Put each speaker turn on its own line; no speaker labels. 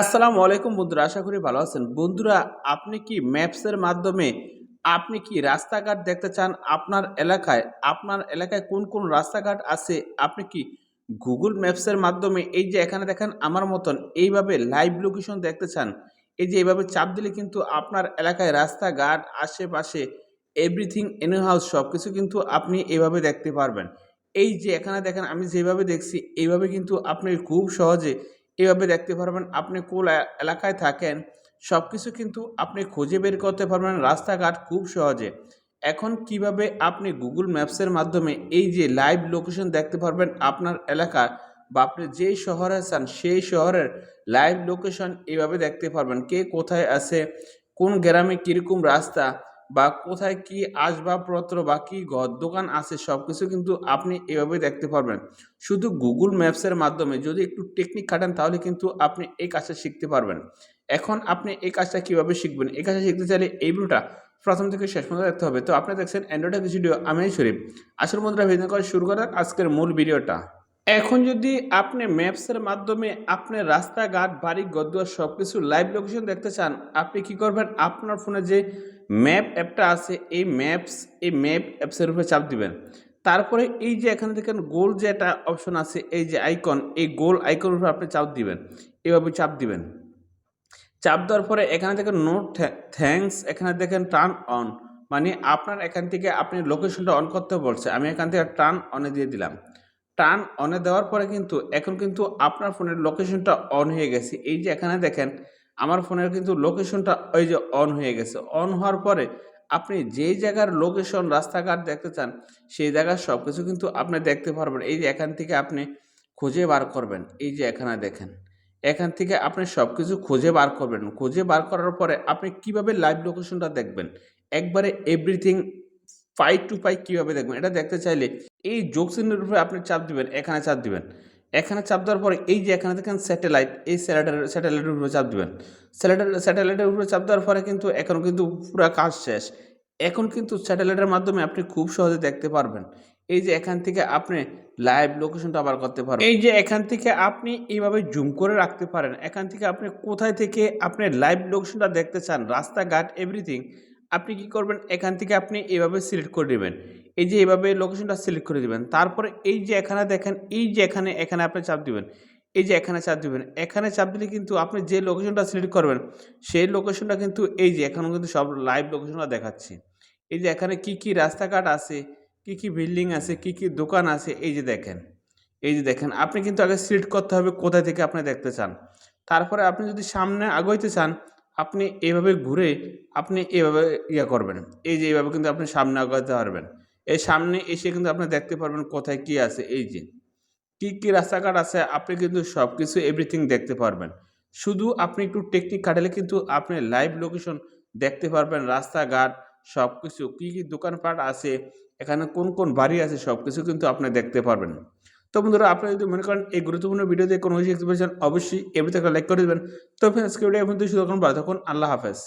আসসালামু আলাইকুম বন্ধুরা, আশা করি ভালো আছেন। বন্ধুরা, আপনি কি ম্যাপসের মাধ্যমে আপনি কি রাস্তাঘাট দেখতে চান আপনার এলাকায়? আপনার এলাকায় কোন, কোন রাস্তাঘাট আছে? আপনি কি Google ম্যাপসের মাধ্যমে এই যে এখানে দেখেন আমার মতন এইভাবে লাইভ লোকেশন দেখতে চান? এই যে এভাবে চাপ দিলে কিন্তু আপনার এলাকায় রাস্তাঘাট, আশেপাশে এভরিথিং ইন হাউস সবকিছু কিন্তু আপনি এভাবে দেখতে পারবেন। এই যে এখানে দেখেন আমি যেভাবে দেখছি এইভাবে কিন্তু আপনি খুব সহজে এভাবে দেখতে পারবেন আপনি কোন এলাকায় থাকেন, সবকিছু কিন্তু আপনি খুঁজে বের করতে পারবেন রাস্তাঘাট খুব সহজে। এখন কিভাবে আপনি Google ম্যাপসের মাধ্যমে এই যে লাইভ লোকেশন দেখতে পারবেন আপনার এলাকার বা আপনি যেই শহরে আছেন সেই শহরের লাইভ লোকেশন এভাবে দেখতে পারবেন। কে কোথায় আছে, কোন গ্রামে কিরকম রাস্তা বা কোথায় কি আসবাবপত্র বা কি ঘর দোকান আছে সবকিছু কিন্তু আপনি এভাবে দেখতে পারবেন। শুধু Google ম্যাপসের মাধ্যমে যদি একটু টেকনিক খাটান তাহলে কিন্তু আপনি এই কাজটা শিখতে পারবেন। এখন আপনি এই কাজটা কিভাবে শিখবেন? এই কাজটা শিখতে চাইলে এই ভিডিওটা প্রথম থেকে শেষ পর্যন্ত দেখতে হবে। তো আপনারা দেখছেন অ্যান্ড্রয়েড হাকিস ভিডিও, আমি শরীফ। আসল বন্ধুরা, ভিডিও করা শুরু করা যাক আজকের মূল ভিডিওটা। এখন যদি আপনি ম্যাপসের মাধ্যমে আপনি রাস্তাঘাট, বাড়ি, ঘরদুয়ার সবকিছু লাইভ লোকেশন দেখতে চান, আপনি কি করবেন? আপনার ফোনে যে ম্যাপ অ্যাপটা আছে এই ম্যাপ অ্যাপসের উপরে চাপ দিবেন। তারপরে এই যে এখানে দেখেন গোল যে একটা অপশন আছে, এই যে আইকন, এই গোল আইকনের উপর আপনি চাপ দিবেন। এভাবে চাপ দিবেন। চাপ দেওয়ার পরে এখানে দেখেন নো থ্যাংকস, এখানে দেখেন টার্ন অন, মানে আপনার এখান থেকে আপনি লোকেশনটা অন করতে বলছে। আমি এখান থেকে টার্ন অনে দিয়ে দিলাম। টার্ন অনে দেওয়ার পরে কিন্তু এখন কিন্তু আপনার ফোনের লোকেশনটা অন হয়ে গেছে। এই যে এখানে দেখেন আমার ফোনের কিন্তু লোকেশনটা ওই যে অন হয়ে গেছে। অন হওয়ার পরে আপনি যেই জায়গার লোকেশন রাস্তাঘাট দেখতে চান সেই জায়গার সবকিছু কিন্তু আপনি দেখতে পারবেন। এই যে এখান থেকে আপনি খুঁজে বার করবেন। এই যে এখানে দেখেন। এখান থেকে আপনি সবকিছু খুঁজে বার করবেন। খুঁজে বার করার পরে আপনি কিভাবে লাইভ লোকেশনটা দেখবেন? একবারে এভরিথিং পাই টু পাই কিভাবে দেখবেন? এটা দেখতে চাইলে এই যোগ চিহ্নের উপরে আপনি চাপ দিবেন, এখানে চাপ দিবেন। এখানে চাপ দেওয়ার পরে এই যে এখানে দেখেন স্যাটেলাইট, এই স্যাটেলাইটের উপরে চাপ দিবেন। স্যাটেলাইটের উপরে চাপ দেওয়ার পরে কিন্তু এখন কিন্তু পুরা কাজ শেষ। এখন কিন্তু স্যাটেলাইটের মাধ্যমে আপনি খুব সহজে দেখতে পারবেন। এই যে এখান থেকে আপনি লাইভ লোকেশনটা আবার করতে পারবেন। এই যে এখান থেকে আপনি এইভাবে জুম করে রাখতে পারেন। এখান থেকে আপনি কোথায় থেকে আপনি লাইভ লোকেশনটা দেখতে চান, রাস্তাঘাট এভরিথিং আপনি কি করবেন? এখান থেকে আপনি এভাবে সিলেক্ট করে দিবেন। এই যে এভাবে লোকেশনটা সিলেক্ট করে দিবেন। তারপরে এই যে এখানে দেখেন, এই যে এখানে আপনি চাপ দিবেন। এই যে এখানে চাপ দিবেন। এখানে চাপ দিলে কিন্তু আপনি যে লোকেশনটা সিলেক্ট করবেন, সেই লোকেশনটা কিন্তু এই যে এখানে কিন্তু সব লাইভ লোকেশনটা দেখাচ্ছে। এই যে এখানে কি, কি রাস্তাঘাট আছে, কি, কি বিল্ডিং আছে, কি, কি দোকান আছে, এই যে দেখেন। এই যে দেখেন, আপনি কিন্তু আগে সিলেক্ট করতে হবে কোথায় থেকে আপনি দেখতে চান। তারপরে আপনি যদি সামনে আগাইতে চান, আপনি এভাবে ঘুরে আপনি এভাবে করবেন। এই যে এভাবে কিন্তু আপনি সামনে আগাতে পারবেন। এই সামনে এসে কিন্তু আপনি দেখতে পারবেন কোথায় কি আছে, এই যে। কি, কি রাস্তাঘাট আছে আপনি কিন্তু সবকিছু এভরিথিং দেখতে পারবেন। শুধু আপনি একটু টেকনিক খাটালে কিন্তু আপনি লাইভ লোকেশন দেখতে পারবেন, রাস্তাঘাট সবকিছু, কি, কি দোকানপাট আছে, এখানে কোন, কোন বাড়ি আছে সবকিছু কিন্তু আপনি দেখতে পারবেন। তো বন্ধুরা, আপনারা যদি মনে করেন এই গুরুত্বপূর্ণ ভিডিও দিয়ে কোনো কিছু শিখতে পেরেছেন, অবশ্যই এই ভিডিওতে একটা লাইক করে দিবেন। তো ফ্রেন্ডস, আজকের ভিডিও এই পর্যন্তই। শুধু ভালো থাকুন। আল্লাহ হাফেজ।